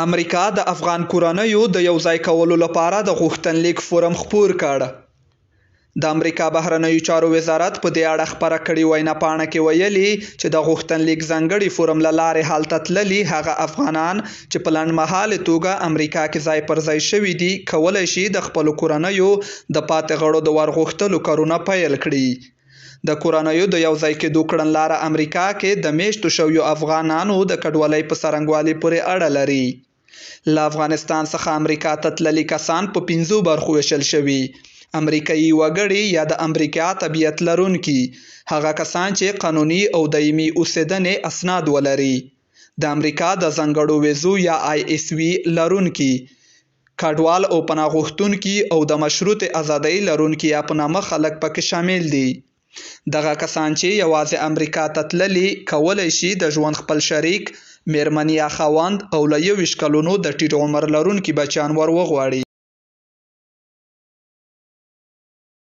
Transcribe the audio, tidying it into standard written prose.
امریکا د افغان کورنیو د یوځای کولو لپاره د غوښتنلیک فورم خپور کړ. د امریکا بهرنیو چارو وزارت په دې اړه خپره کړې وینا پاڼه کې ویلي چې د غوښتنلیک ځانګړي فورم له لارې هلته تللي هغه افغانان چې په لنډمهالې توګه امریکا کې ځای پر ځای شوي دي کولی شي د خپلو کورنیو د پاتې غړو د ورغوښتلو کارونه پیل کړي. د کورنیو د یوځای کېدو کړنلاره امریکا کې د میشتو شویو افغانانو د کډوالۍ په څرنګوالي پورې اړه لري. له افغانستان څخه امریکا ته تللي کسان په 5 برخو ویشل شوي: امریکایي وګړي یا د امریکا طبیعت لرونکي، هغه کسان چې قانوني او دایمي اوسېدنې اسناد ولري، د امریکا د ځانګړو ویزو یا ISV لرونکي، کډوال او پناه غوښتونکي او د مشروطې ازادۍ لرونکي یا په نامه خلک پکې شامل دي. دغه کسان چې یوازې امریکا ته تللي کولی شي د ژوند خپل شریک، میرمن یا خاوند او له 21 کلونو د ټیټ عمر لرونکي بچیان ور وغواړي.